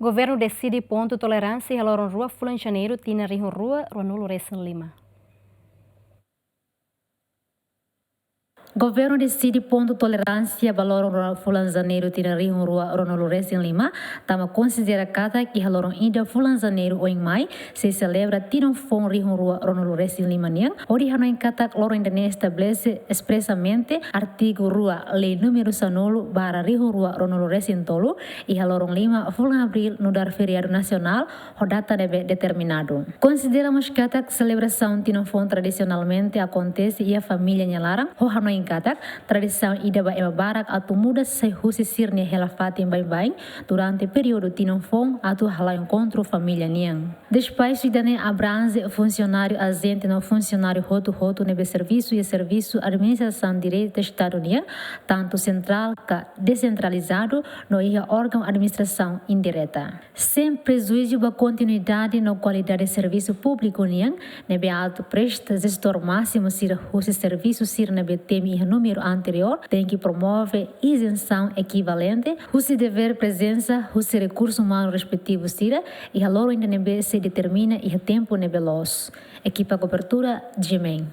Governo decide ponto tolerância e lorong rua Fulan Janeiro tina rihun rua Ronaldo Resin Lima. Governo decide ponto tolerância valor Fulan Janeiro tina rihun rua Ronaldo Resin Lima, tama considera cada que lorong ida Fulan Janeiro o em mai se celebra tina fon rihun rua Ronaldo Resin Lima niang, ori hanoin kata lorong indane estabelece expressamente artigo rua lei número sanolo bara rihun rua Ronaldo Resin tolo e lorong 5 Fulan Abril no dar feriado nacional o data deve determinado. Consideramos kata celebração tina fon tradicionalmente acontece e a família nyalarang ho hanoin katak tradição ida ba ema barak atau muda sehusi sirne hela fatin bain durante período tinonfong atau hala encontro família niang. Depois idane abrange funcionário agente no funcionário roto nebe serviço e serviço administração direito do estado niang, tanto central ka descentralizado no ia órgão administração indireta. Sem prejuízo ba continuidade no qualidade de serviço público niang, nebe alto presta gestor máximo sira husi serviço sira nebe temi número anterior tem que promover isenção equivalente, o dever presença, o recurso humano respectivo sira e a loro ainda se determina e o tempo nebelos. Equipa cobertura, Gemen.